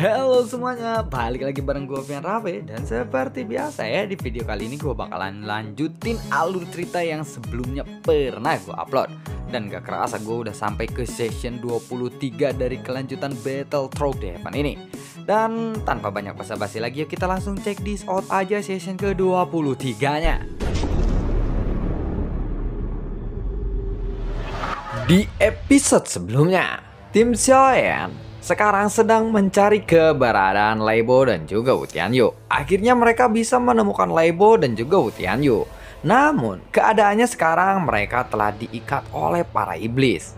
Halo semuanya, balik lagi bareng gue Fian Rafe. Dan seperti biasa ya, di video kali ini gue bakalan lanjutin alur cerita yang sebelumnya pernah gue upload. Dan gak kerasa gue udah sampai ke session 23 dari kelanjutan Battle Through the Heaven ini. Dan tanpa banyak basa-basi lagi, yuk kita langsung check this out aja session ke 23 nya. Di episode sebelumnya, tim Xiaoyan sekarang sedang mencari keberadaan Lei Bo dan juga Wu Tianyu. Akhirnya mereka bisa menemukan Lei Bo dan juga Wu Tianyu. Namun keadaannya sekarang mereka telah diikat oleh para iblis.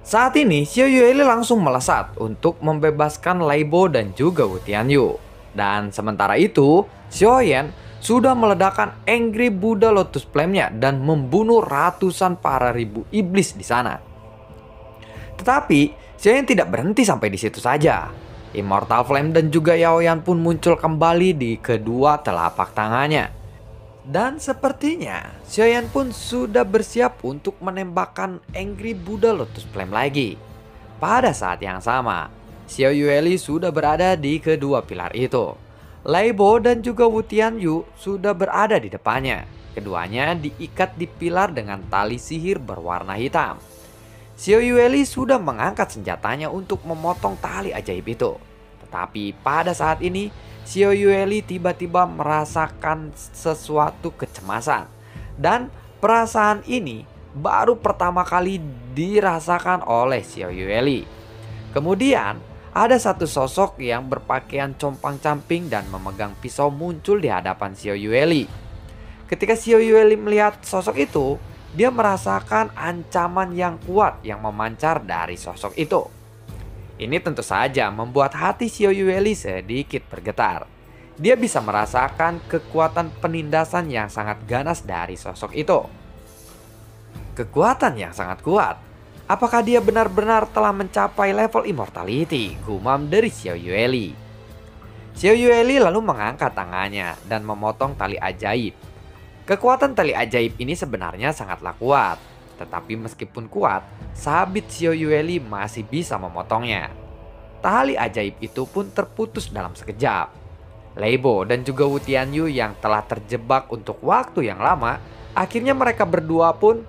Saat ini Xiao Yueli langsung melesat untuk membebaskan Lei Bo dan juga Wu Tianyu. Dan sementara itu Xiaoyan sudah meledakkan Angry Buddha Lotus Flame-nya dan membunuh ratusan para ribu iblis di sana. Tetapi Xiaoyan tidak berhenti sampai di situ saja. Immortal Flame dan juga Yaoyan pun muncul kembali di kedua telapak tangannya. Dan sepertinya Xiaoyan pun sudah bersiap untuk menembakkan Angry Buddha Lotus Flame lagi. Pada saat yang sama, Xiao Yueli sudah berada di kedua pilar itu. Lei Bo dan juga Wu Tianyu sudah berada di depannya. Keduanya diikat di pilar dengan tali sihir berwarna hitam. Xiao Yueli sudah mengangkat senjatanya untuk memotong tali ajaib itu. Tetapi pada saat ini, Xiao Yueli tiba-tiba merasakan sesuatu kecemasan. Dan perasaan ini baru pertama kali dirasakan oleh Xiao Yueli. Kemudian, ada satu sosok yang berpakaian compang-camping dan memegang pisau muncul di hadapan Xiao Yueli. Ketika Xiao Yueli melihat sosok itu, dia merasakan ancaman yang kuat yang memancar dari sosok itu. Ini tentu saja membuat hati Xiao Yueli sedikit bergetar. Dia bisa merasakan kekuatan penindasan yang sangat ganas dari sosok itu. Kekuatan yang sangat kuat. Apakah dia benar-benar telah mencapai level immortality? Gumam dari Xiao Yueli. Xiao Yueli lalu mengangkat tangannya dan memotong tali ajaib. Kekuatan tali ajaib ini sebenarnya sangatlah kuat, tetapi meskipun kuat, sabit Xiao Yueli masih bisa memotongnya. Tali ajaib itu pun terputus dalam sekejap. Lei Bo dan juga Wu Tianyu yang telah terjebak untuk waktu yang lama, akhirnya mereka berdua pun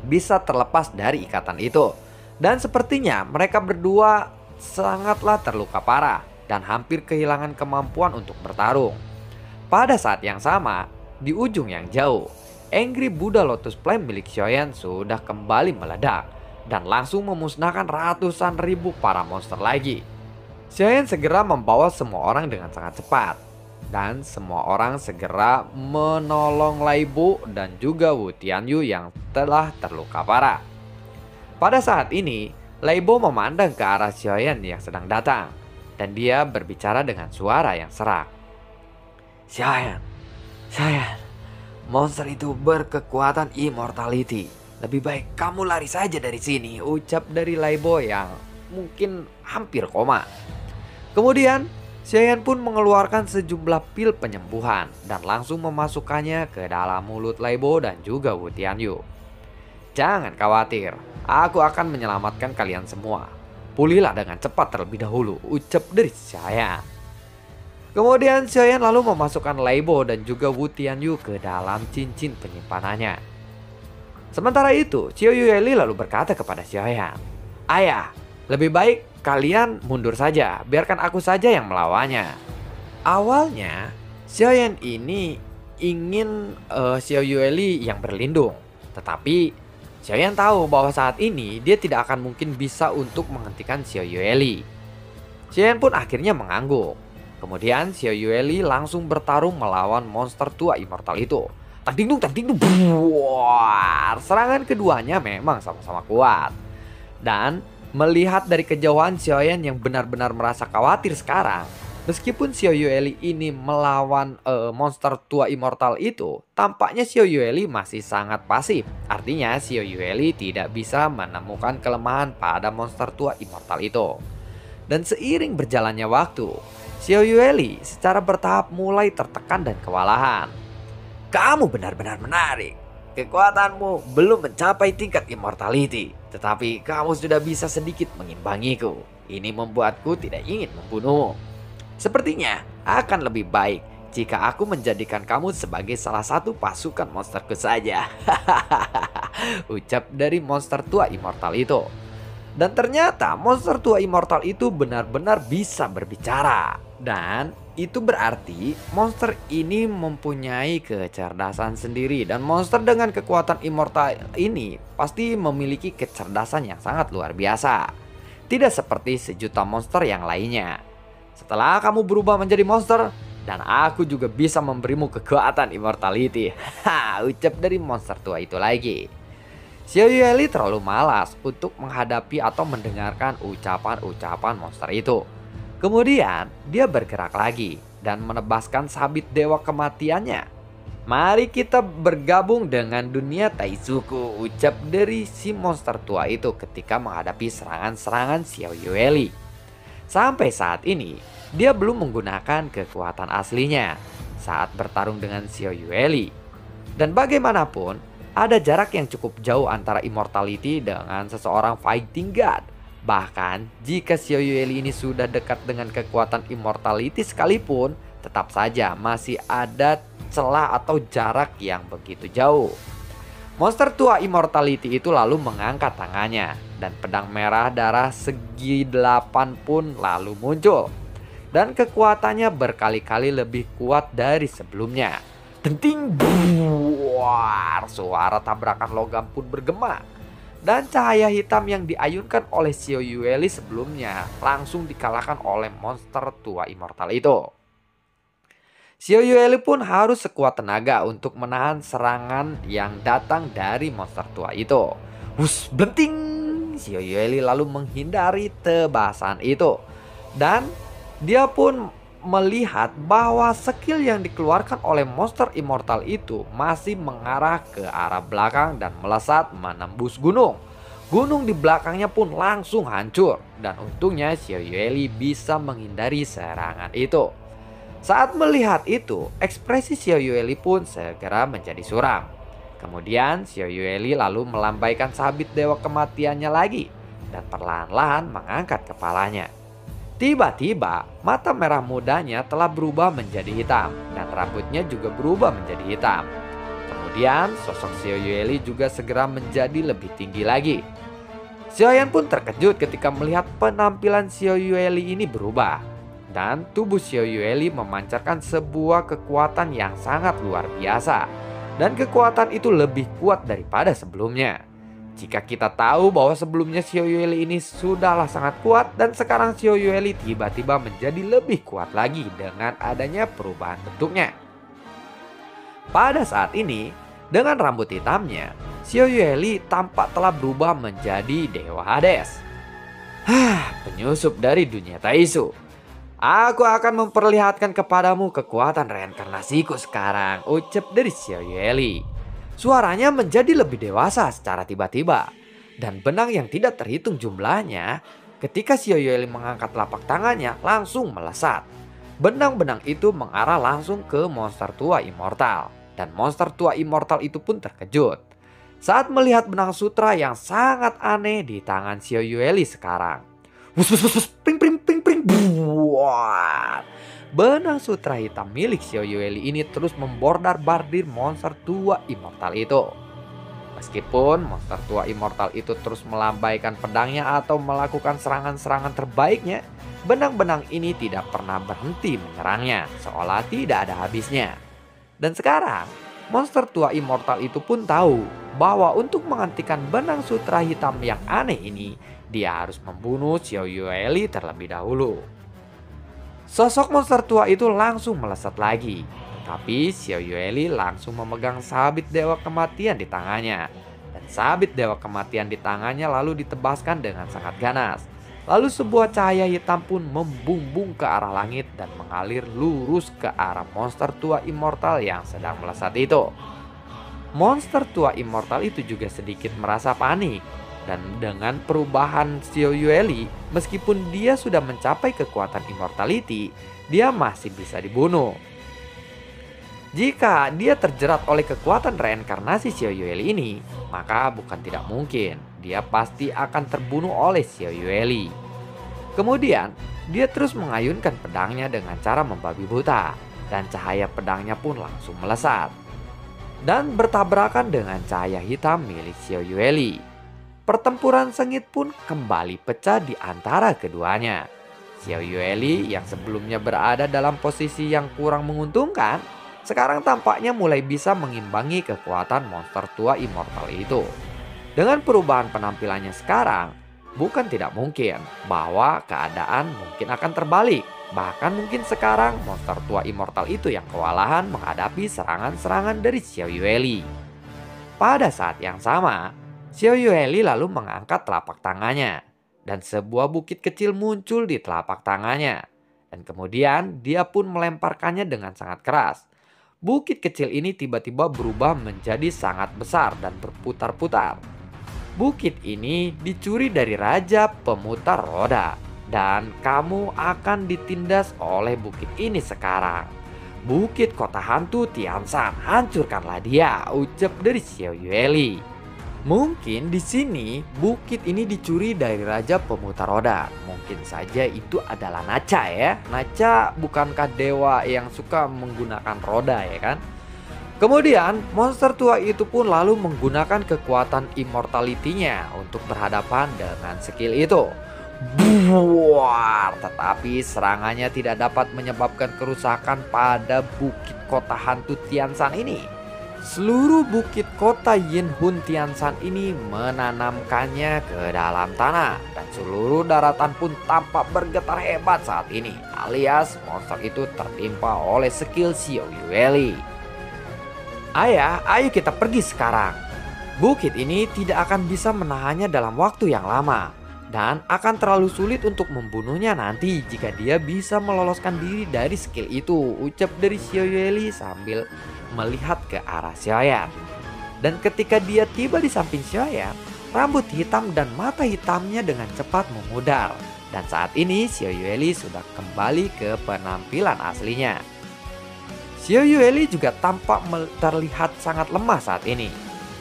bisa terlepas dari ikatan itu. Dan sepertinya mereka berdua sangatlah terluka parah dan hampir kehilangan kemampuan untuk bertarung. Pada saat yang sama, di ujung yang jauh, Angry Buddha Lotus Flame milik Xiaoyan sudah kembali meledak dan langsung memusnahkan ratusan ribu para monster lagi. Xiaoyan segera membawa semua orang dengan sangat cepat. Dan semua orang segera menolong Lei Bo dan juga Wu Tianyu yang telah terluka parah. Pada saat ini, Lei Bo memandang ke arah Xiaoyan yang sedang datang. Dan dia berbicara dengan suara yang serak. Xiaoyan, monster itu berkekuatan immortality. Lebih baik kamu lari saja dari sini, ucap dari Lei Bo yang mungkin hampir koma. Kemudian Xiaoyan pun mengeluarkan sejumlah pil penyembuhan dan langsung memasukkannya ke dalam mulut Lei Bo dan juga Wu Tianyu. Jangan khawatir, aku akan menyelamatkan kalian semua. Pulihlah dengan cepat terlebih dahulu, ucap dari Xiaoyan. Kemudian Xiaoyan lalu memasukkan Lei Bo dan juga Wu Tianyu ke dalam cincin penyimpanannya. Sementara itu, Xiao Yueli lalu berkata kepada Xiaoyan, "Ayah, lebih baik kalian mundur saja, biarkan aku saja yang melawannya." Awalnya, Xiaoyan ini ingin Xiao Yueli yang berlindung. Tetapi Xiaoyan tahu bahwa saat ini dia tidak akan mungkin bisa untuk menghentikan Xiao Yueli. Xiaoyan pun akhirnya mengangguk. Kemudian Xiao Yueli langsung bertarung melawan monster tua immortal itu. Tak ding dung, buar. Serangan keduanya memang sama-sama kuat. Dan melihat dari kejauhan Xiaoyan yang benar-benar merasa khawatir sekarang, meskipun Xiao Yueli ini melawan monster tua immortal itu, tampaknya Xiao Yueli masih sangat pasif. Artinya Xiao Yueli tidak bisa menemukan kelemahan pada monster tua immortal itu. Dan seiring berjalannya waktu, Xiao Yueli secara bertahap mulai tertekan dan kewalahan. Kamu benar-benar menarik. Kekuatanmu belum mencapai tingkat immortality, tetapi kamu sudah bisa sedikit mengimbangiku. Ini membuatku tidak ingin membunuhmu. Sepertinya akan lebih baik jika aku menjadikan kamu sebagai salah satu pasukan monsterku saja. Ucap dari monster tua immortal itu. Dan ternyata monster tua immortal itu benar-benar bisa berbicara. Dan itu berarti monster ini mempunyai kecerdasan sendiri. Dan monster dengan kekuatan immortal ini pasti memiliki kecerdasan yang sangat luar biasa. Tidak seperti sejuta monster yang lainnya. Setelah kamu berubah menjadi monster, dan aku juga bisa memberimu kekuatan immortality. Ucap dari monster tua itu lagi. Xiao Yueli terlalu malas untuk menghadapi atau mendengarkan ucapan-ucapan monster itu. Kemudian dia bergerak lagi dan menebaskan sabit dewa kematiannya. Mari kita bergabung dengan dunia Taizuku, ucap dari si monster tua itu ketika menghadapi serangan-serangan Xiao Yueli. Sampai saat ini, dia belum menggunakan kekuatan aslinya saat bertarung dengan Xiao Yueli. Dan bagaimanapun, ada jarak yang cukup jauh antara immortality dengan seseorang fighting god. Bahkan jika Xiao Yueli ini sudah dekat dengan kekuatan immortality sekalipun, tetap saja masih ada celah atau jarak yang begitu jauh. Monster tua immortality itu lalu mengangkat tangannya dan pedang merah darah segi 8 pun lalu muncul. Dan kekuatannya berkali-kali lebih kuat dari sebelumnya. Denting, buar, suara tabrakan logam pun bergema. Dan cahaya hitam yang diayunkan oleh Xiao Yueli sebelumnya langsung dikalahkan oleh monster tua immortal itu. Xiao Yueli pun harus sekuat tenaga untuk menahan serangan yang datang dari monster tua itu. Hus, blenting! Xiao Yueli lalu menghindari tebasan itu. Dan dia pun melihat bahwa skill yang dikeluarkan oleh monster immortal itu masih mengarah ke arah belakang dan melesat menembus gunung. Gunung di belakangnya pun langsung hancur. Dan untungnya Xiao Yueli bisa menghindari serangan itu. Saat melihat itu, ekspresi Xiao Yueli pun segera menjadi suram. Kemudian Xiao Yueli lalu melambaikan sabit dewa kematiannya lagi dan perlahan-lahan mengangkat kepalanya. Tiba-tiba mata merah mudanya telah berubah menjadi hitam dan rambutnya juga berubah menjadi hitam. Kemudian sosok Xiao Yueli juga segera menjadi lebih tinggi lagi. Xiaoyan pun terkejut ketika melihat penampilan Xiao Yueli ini berubah. Dan tubuh Xiao Yueli memancarkan sebuah kekuatan yang sangat luar biasa. Dan kekuatan itu lebih kuat daripada sebelumnya. Jika kita tahu bahwa sebelumnya Xiao Yueli ini sudahlah sangat kuat, dan sekarang Xiao Yueli tiba-tiba menjadi lebih kuat lagi dengan adanya perubahan bentuknya. Pada saat ini, dengan rambut hitamnya, Xiao Yueli tampak telah berubah menjadi Dewa Hades. Penyusup dari dunia Taizu. Aku akan memperlihatkan kepadamu kekuatan reinkarnasiku sekarang, ucap dari Xiao Yueli. Suaranya menjadi lebih dewasa secara tiba-tiba. Dan benang yang tidak terhitung jumlahnya, ketika Xiao Yueli mengangkat telapak tangannya langsung melesat. Benang-benang itu mengarah langsung ke monster tua immortal. Dan monster tua immortal itu pun terkejut saat melihat benang sutra yang sangat aneh di tangan Xiao Yueli sekarang. Wus, wus, wus, wus, pring, pring, pring, pring, buat. Benang sutra hitam milik Xiao Yueli ini terus membordar-bardir monster tua immortal itu. Meskipun monster tua immortal itu terus melambaikan pedangnya atau melakukan serangan-serangan terbaiknya, benang-benang ini tidak pernah berhenti menyerangnya, seolah tidak ada habisnya. Dan sekarang, monster tua immortal itu pun tahu bahwa untuk menghentikan benang sutra hitam yang aneh ini, dia harus membunuh Xiao Yueli terlebih dahulu. Sosok monster tua itu langsung melesat lagi. Tapi Xiao Yueli langsung memegang sabit dewa kematian di tangannya. Dan sabit dewa kematian di tangannya lalu ditebaskan dengan sangat ganas. Lalu sebuah cahaya hitam pun membumbung ke arah langit dan mengalir lurus ke arah monster tua immortal yang sedang melesat itu. Monster tua immortal itu juga sedikit merasa panik. Dan dengan perubahan Xiao Yueli, meskipun dia sudah mencapai kekuatan immortality, dia masih bisa dibunuh. Jika dia terjerat oleh kekuatan reinkarnasi Xiao Yueli ini, maka bukan tidak mungkin dia pasti akan terbunuh oleh Xiao Yueli. Kemudian, dia terus mengayunkan pedangnya dengan cara membabi buta, dan cahaya pedangnya pun langsung melesat dan bertabrakan dengan cahaya hitam milik Xiao Yueli. Pertempuran sengit pun kembali pecah di antara keduanya. Xiao Yueli yang sebelumnya berada dalam posisi yang kurang menguntungkan, sekarang tampaknya mulai bisa mengimbangi kekuatan monster tua immortal itu. Dengan perubahan penampilannya sekarang, bukan tidak mungkin bahwa keadaan mungkin akan terbalik. Bahkan mungkin sekarang monster tua immortal itu yang kewalahan menghadapi serangan-serangan dari Xiao Yueli. Pada saat yang sama, Xiao Yueli lalu mengangkat telapak tangannya, dan sebuah bukit kecil muncul di telapak tangannya. Dan kemudian dia pun melemparkannya dengan sangat keras. Bukit kecil ini tiba-tiba berubah menjadi sangat besar dan berputar-putar. Bukit ini dicuri dari Raja Pemutar Roda, dan kamu akan ditindas oleh bukit ini sekarang. Bukit kota hantu Tianshan, hancurkanlah dia, ucap dari Xiao Yueli. Mungkin di sini bukit ini dicuri dari Raja Pemutar Roda. Mungkin saja itu adalah Nacha ya. Nacha bukankah dewa yang suka menggunakan roda ya kan? Kemudian monster tua itu pun lalu menggunakan kekuatan immortality-nya untuk berhadapan dengan skill itu. Buar, tetapi serangannya tidak dapat menyebabkan kerusakan pada bukit kota hantu Tianshan ini. Seluruh bukit kota Yinhun Tianshan ini menanamkannya ke dalam tanah, dan seluruh daratan pun tampak bergetar hebat saat ini, alias monster itu tertimpa oleh skill Xiao Yueli. Ayah, ayo kita pergi sekarang. Bukit ini tidak akan bisa menahannya dalam waktu yang lama, dan akan terlalu sulit untuk membunuhnya nanti jika dia bisa meloloskan diri dari skill itu, ucap dari Xiao Yueli sambil melihat ke arah Xiaoyan. Dan ketika dia tiba di samping Xiaoyan, rambut hitam dan mata hitamnya dengan cepat memudar. Dan saat ini Xiao Yueli sudah kembali ke penampilan aslinya. Xiao Yueli juga tampak terlihat sangat lemah saat ini.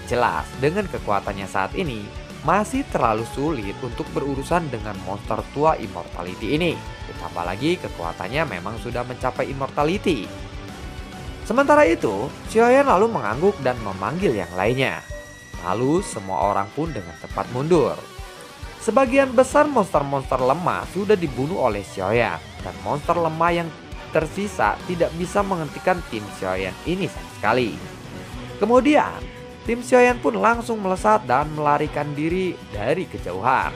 Jelas, dengan kekuatannya saat ini, masih terlalu sulit untuk berurusan dengan monster tua immortality ini. Ditambah lagi kekuatannya memang sudah mencapai immortality. Sementara itu, Xiaoyan lalu mengangguk dan memanggil yang lainnya. Lalu semua orang pun dengan cepat mundur. Sebagian besar monster-monster lemah sudah dibunuh oleh Xiaoyan, dan monster lemah yang tersisa tidak bisa menghentikan tim Xiaoyan ini sama sekali. Kemudian, tim Xiaoyan pun langsung melesat dan melarikan diri dari kejauhan.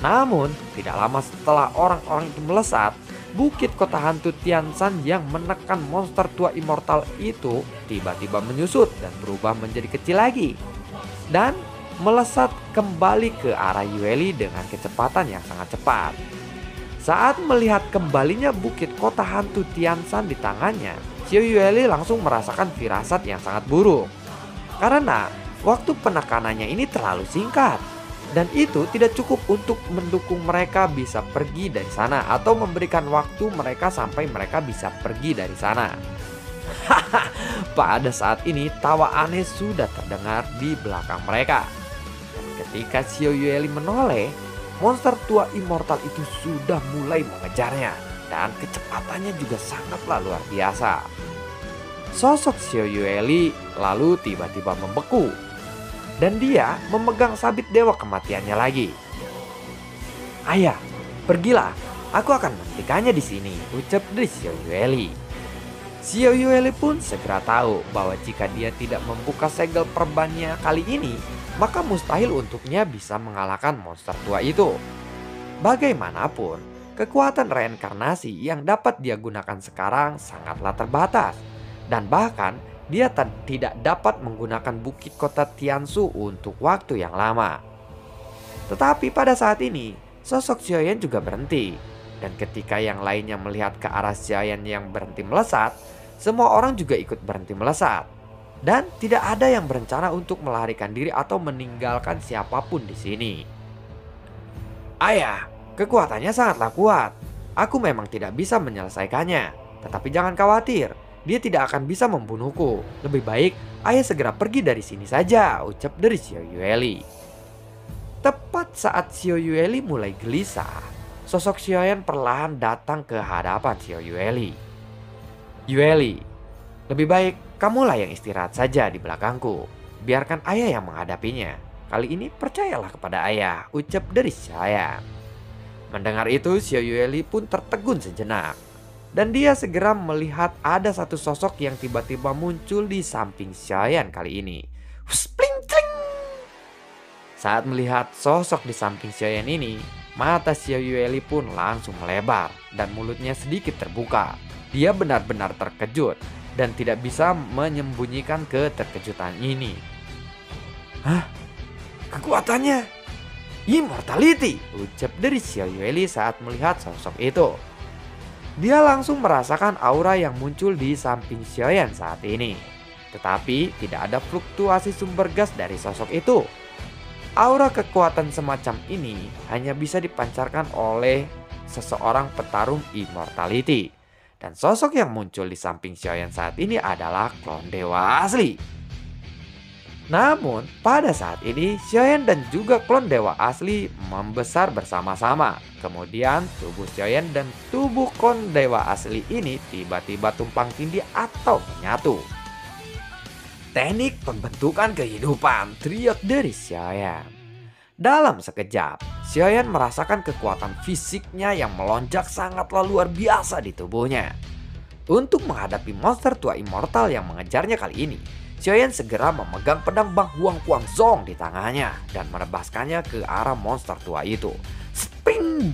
Namun, tidak lama setelah orang-orang itu melesat, bukit kota hantu Tianshan yang menekan monster tua immortal itu tiba-tiba menyusut dan berubah menjadi kecil lagi, dan melesat kembali ke arah Yueli dengan kecepatan yang sangat cepat. Saat melihat kembalinya bukit kota hantu Tianshan di tangannya, Xiao Yueli langsung merasakan firasat yang sangat buruk. Karena waktu penekanannya ini terlalu singkat, dan itu tidak cukup untuk mendukung mereka bisa pergi dari sana atau memberikan waktu mereka sampai mereka bisa pergi dari sana. Pada saat ini tawa aneh sudah terdengar di belakang mereka. Dan ketika Xiao Yueli menoleh, monster tua immortal itu sudah mulai mengejarnya, dan kecepatannya juga sangatlah luar biasa. Sosok Xiao Yueli lalu tiba-tiba membeku, dan dia memegang sabit dewa kematiannya lagi. Ayah, pergilah, aku akan menghentikannya di sini, ucap dari Xiao Yueli. Xiao Yueli pun segera tahu bahwa jika dia tidak membuka segel perbannya kali ini, maka mustahil untuknya bisa mengalahkan monster tua itu. Bagaimanapun, kekuatan reinkarnasi yang dapat dia gunakan sekarang sangatlah terbatas. Dan bahkan, dia tidak dapat menggunakan bukit kota Tianshu untuk waktu yang lama. Tetapi pada saat ini, sosok Xiaoyan juga berhenti. Dan ketika yang lainnya melihat ke arah Xiaoyan yang berhenti melesat, semua orang juga ikut berhenti melesat. Dan tidak ada yang berencana untuk melarikan diri atau meninggalkan siapapun di sini. Ayah, kekuatannya sangatlah kuat. Aku memang tidak bisa menyelesaikannya. Tetapi jangan khawatir, dia tidak akan bisa membunuhku. Lebih baik ayah segera pergi dari sini saja, ucap dari Xiao Yueli. Tepat saat Xiao Yueli mulai gelisah, sosok Xiaoyan perlahan datang ke hadapan Xiao Yueli. Yueli, lebih baik kamulah yang istirahat saja di belakangku. Biarkan ayah yang menghadapinya. Kali ini percayalah kepada ayah, ucap dari Xiaoyan. Mendengar itu, Xiao Yueli pun tertegun sejenak. Dan dia segera melihat ada satu sosok yang tiba-tiba muncul di samping Xiaoyan kali ini. Spling cling. Saat melihat sosok di samping Xiaoyan ini, mata Xiao Yueli pun langsung melebar dan mulutnya sedikit terbuka. Dia benar-benar terkejut dan tidak bisa menyembunyikan keterkejutan ini. Hah? Kekuatannya Immortality, ucap dari Xiao Yueli saat melihat sosok itu. Dia langsung merasakan aura yang muncul di samping Xiaoyan saat ini. Tetapi tidak ada fluktuasi sumber gas dari sosok itu. Aura kekuatan semacam ini hanya bisa dipancarkan oleh seseorang petarung Immortality. Dan sosok yang muncul di samping Xiaoyan saat ini adalah klon dewa asli. Namun pada saat ini Xiaoyan dan juga klon dewa asli membesar bersama-sama. Kemudian tubuh Xiaoyan dan tubuh klon dewa asli ini tiba-tiba tumpang tindih atau menyatu. Teknik pembentukan kehidupan, teriak dari Xiaoyan. Dalam sekejap, Xiaoyan merasakan kekuatan fisiknya yang melonjak sangatlah luar biasa di tubuhnya. Untuk menghadapi monster tua immortal yang mengejarnya kali ini, Xiaoyan segera memegang pedang Bang Huang Kuang Zong di tangannya dan menebaskannya ke arah monster tua itu. Spring!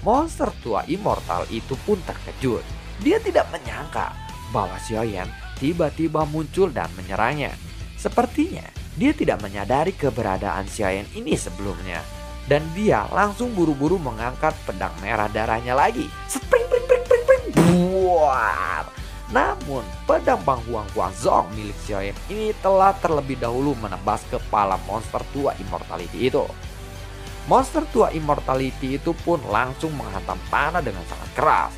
Monster tua immortal itu pun terkejut. Dia tidak menyangka bahwa Xiaoyan tiba-tiba muncul dan menyerangnya. Sepertinya dia tidak menyadari keberadaan Xiaoyan ini sebelumnya. Dan dia langsung buru-buru mengangkat pedang merah darahnya lagi. Spring! Namun, pedang Bang Huang Kuang Zong milik Xiaoyan ini telah terlebih dahulu menebas kepala monster tua Immortality itu. Monster tua Immortality itu pun langsung menghantam tanah dengan sangat keras.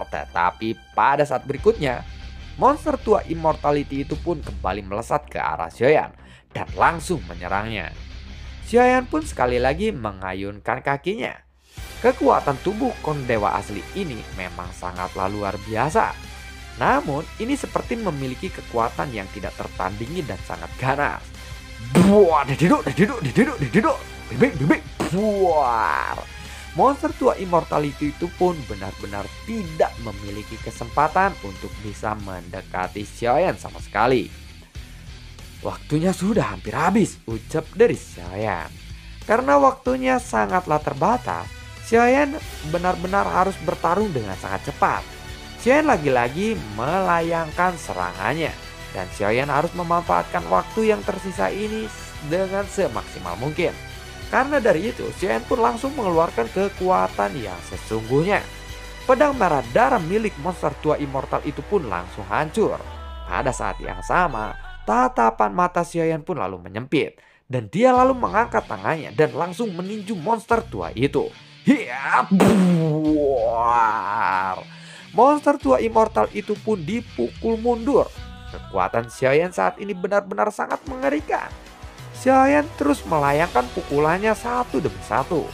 Tetapi pada saat berikutnya, monster tua Immortality itu pun kembali melesat ke arah Xiaoyan dan langsung menyerangnya. Xiaoyan pun sekali lagi mengayunkan kakinya. Kekuatan tubuh klon dewa asli ini memang sangatlah luar biasa. Namun ini seperti memiliki kekuatan yang tidak tertandingi dan sangat ganas. Monster tua Immortality itu pun benar-benar tidak memiliki kesempatan untuk bisa mendekati Xiaoyan sama sekali. Waktunya sudah hampir habis, ucap dari Xiaoyan. Karena waktunya sangatlah terbatas, Xiaoyan benar-benar harus bertarung dengan sangat cepat. Xiaoyan lagi-lagi melayangkan serangannya. Dan Xiaoyan harus memanfaatkan waktu yang tersisa ini dengan semaksimal mungkin. Karena dari itu, Xiaoyan pun langsung mengeluarkan kekuatan yang sesungguhnya. Pedang merah darah milik monster tua immortal itu pun langsung hancur. Pada saat yang sama, tatapan mata Xiaoyan pun lalu menyempit. Dan dia lalu mengangkat tangannya dan langsung meninju monster tua itu. Monster tua immortal itu pun dipukul mundur. Kekuatan Xiaoyan saat ini benar-benar sangat mengerikan. Xiaoyan terus melayangkan pukulannya satu demi satu.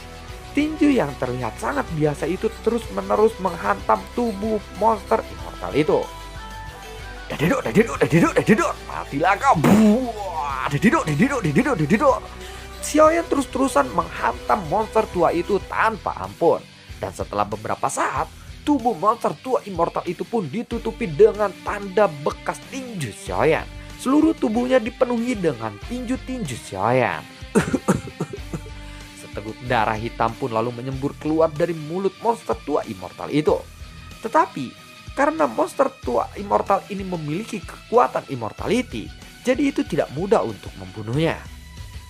Tinju yang terlihat sangat biasa itu terus-menerus menghantam tubuh monster immortal itu. Matilah kau. Xiaoyan terus-terusan menghantam monster tua itu tanpa ampun. Dan setelah beberapa saat, tubuh monster tua immortal itu pun ditutupi dengan tanda bekas tinju Xiaoyan. Seluruh tubuhnya dipenuhi dengan tinju-tinju Xiaoyan. Seteguk darah hitam pun lalu menyembur keluar dari mulut monster tua immortal itu. Tetapi, karena monster tua immortal ini memiliki kekuatan immortality, jadi itu tidak mudah untuk membunuhnya.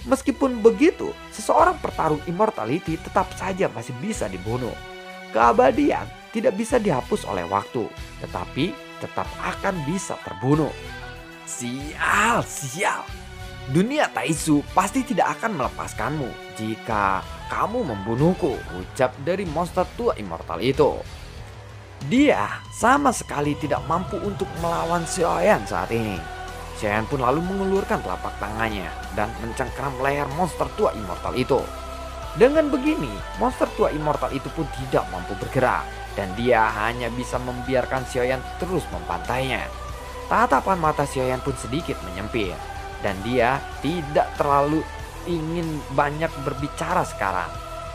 Meskipun begitu, seseorang petarung immortality tetap saja masih bisa dibunuh. Keabadian tidak bisa dihapus oleh waktu, tetapi tetap akan bisa terbunuh. Sial. Dunia Taisu pasti tidak akan melepaskanmu jika kamu membunuhku, ucap dari monster tua immortal itu. Dia sama sekali tidak mampu untuk melawan Xiaoyan saat ini. Xiaoyan pun lalu mengulurkan telapak tangannya dan mencengkeram leher monster tua immortal itu. Dengan begini, monster tua immortal itu pun tidak mampu bergerak dan dia hanya bisa membiarkan Xiaoyan terus membantainya. Tatapan mata Xiaoyan pun sedikit menyempit dan dia tidak terlalu ingin banyak berbicara sekarang.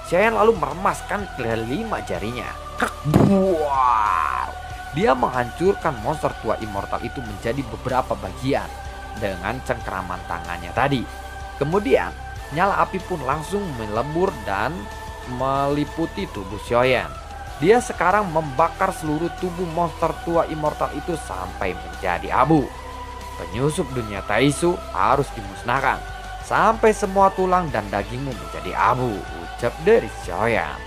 Xiaoyan lalu meremaskan kelima jarinya. Buar! Dia menghancurkan monster tua immortal itu menjadi beberapa bagian dengan cengkeraman tangannya tadi. Kemudian nyala api pun langsung melebur dan meliputi tubuh Xiaoyan. Dia sekarang membakar seluruh tubuh monster tua immortal itu sampai menjadi abu. Penyusup dunia Taisu harus dimusnahkan sampai semua tulang dan dagingmu menjadi abu, ucap dari Xiaoyan.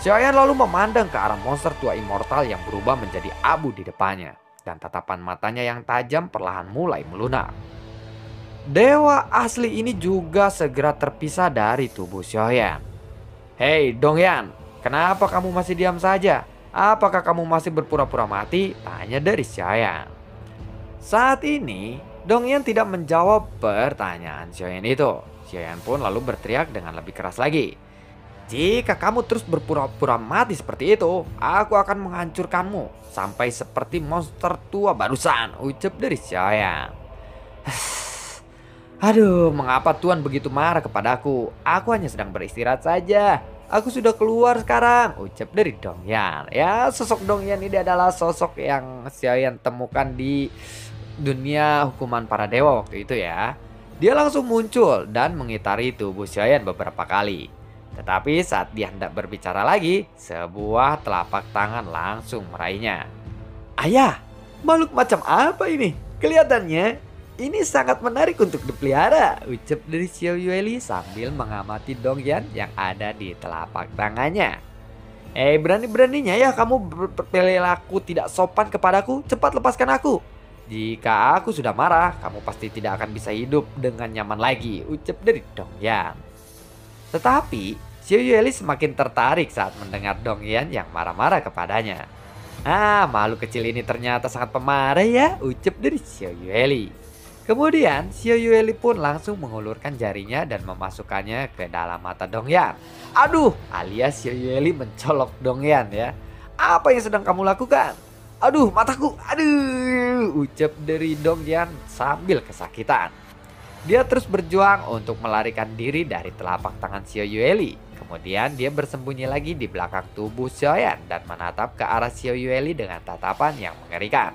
Xiaoyan lalu memandang ke arah monster tua immortal yang berubah menjadi abu di depannya. Dan tatapan matanya yang tajam perlahan mulai melunak. Dewa asli ini juga segera terpisah dari tubuh Xiaoyan. Hei Dongyan, kenapa kamu masih diam saja? Apakah kamu masih berpura-pura mati? Tanya dari Xiaoyan. Saat ini, Dongyan tidak menjawab pertanyaan Xiaoyan itu. Xiaoyan pun lalu berteriak dengan lebih keras lagi. Jika kamu terus berpura-pura mati seperti itu, aku akan menghancurkanmu sampai seperti monster tua barusan, ucap dari Xiaoyan. Aduh, mengapa Tuan begitu marah kepadaku? Aku hanya sedang beristirahat saja. Aku sudah keluar sekarang, ucap dari Dongyan. Ya, sosok Dongyan ini adalah sosok yang Xiaoyan temukan di dunia hukuman para dewa waktu itu ya. Dia langsung muncul dan mengitari tubuh Xiaoyan beberapa kali. Tetapi saat dia hendak berbicara lagi, sebuah telapak tangan langsung meraihnya. Ayah, makhluk macam apa ini? Kelihatannya ini sangat menarik untuk dipelihara, ucap dari Xiao Yueli sambil mengamati Dongyan yang ada di telapak tangannya. Berani-beraninya ya kamu berperilaku tidak sopan kepadaku, cepat lepaskan aku. Jika aku sudah marah, kamu pasti tidak akan bisa hidup dengan nyaman lagi, ucap dari Dongyan. Tetapi Xiao Yueli semakin tertarik saat mendengar Dongyan yang marah-marah kepadanya. Makhluk kecil ini ternyata sangat pemarah ya, ucap dari Xiao Yueli. Kemudian Xiao Yueli pun langsung mengulurkan jarinya dan memasukkannya ke dalam mata Dongyan. Aduh, alias Xiao Yueli mencolok Dongyan ya. Apa yang sedang kamu lakukan? Aduh, mataku, aduh, ucap dari Dongyan sambil kesakitan. Dia terus berjuang untuk melarikan diri dari telapak tangan Xiao Yueli. Kemudian dia bersembunyi lagi di belakang tubuh Xiaoyan dan menatap ke arah Xiao Yueli dengan tatapan yang mengerikan.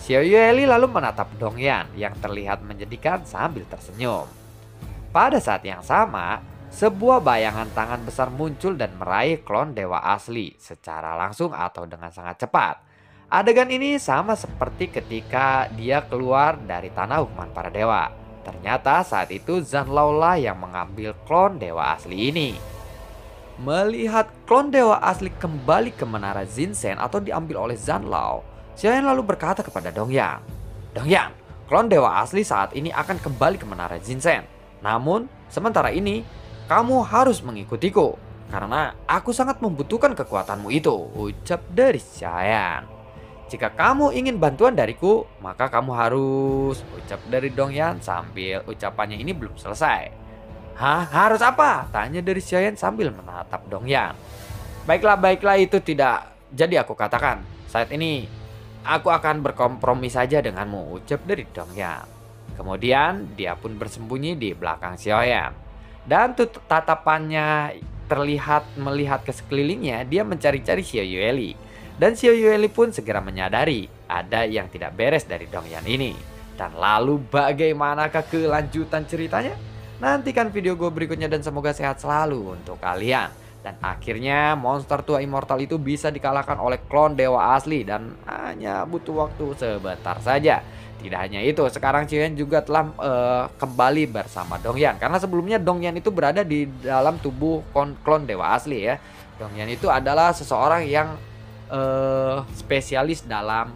Xiao Yueli lalu menatap Dongyan yang terlihat menyedihkan sambil tersenyum. Pada saat yang sama, sebuah bayangan tangan besar muncul dan meraih klon dewa asli secara langsung atau dengan sangat cepat. Adegan ini sama seperti ketika dia keluar dari tanah hukuman para dewa. Ternyata saat itu Zanlao lah yang mengambil klon dewa asli ini. Melihat klon dewa asli kembali ke menara Zinsen atau diambil oleh Zanlao, Xiaoyan lalu berkata kepada Dongyan. Dongyan, klon dewa asli saat ini akan kembali ke menara Zinsen. Namun, sementara ini, kamu harus mengikutiku. Karena aku sangat membutuhkan kekuatanmu itu, ucap dari Xiaoyan. Jika kamu ingin bantuan dariku, maka kamu harus, ucap dari Dongyan sambil ucapannya ini belum selesai. Hah? Harus apa? Tanya dari Xiaoyan sambil menatap Dongyan. Baiklah itu tidak jadi aku katakan. Saat ini aku akan berkompromi saja denganmu, ucap dari Dongyan. Kemudian dia pun bersembunyi di belakang Xiaoyan. Dan tatapannya terlihat melihat ke sekelilingnya, dia mencari-cari Xiao Yueli. Dan Xiao Yueli pun segera menyadari ada yang tidak beres dari Dongyan ini. Dan lalu bagaimanakah kelanjutan ceritanya? Nantikan video gue berikutnya dan semoga sehat selalu untuk kalian. Dan akhirnya monster tua immortal itu bisa dikalahkan oleh klon dewa asli dan hanya butuh waktu sebentar saja. Tidak hanya itu, sekarang Xiaoyan juga telah kembali bersama Dongyan. Karena sebelumnya Dongyan itu berada di dalam tubuh klon dewa asli ya. Dongyan itu adalah seseorang yang spesialis dalam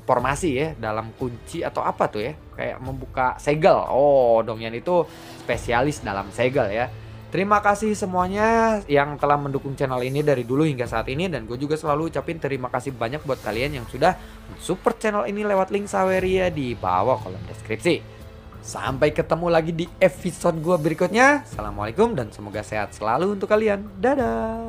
formasi ya, dalam kunci atau apa tuh ya, kayak membuka segel. Oh, Dongyan itu spesialis dalam segel ya. Terima kasih semuanya yang telah mendukung channel ini dari dulu hingga saat ini. Dan gue juga selalu ucapin terima kasih banyak buat kalian yang sudah support channel ini lewat link Saweria di bawah kolom deskripsi. Sampai ketemu lagi di episode gue berikutnya. Assalamualaikum dan semoga sehat selalu untuk kalian. Dadah.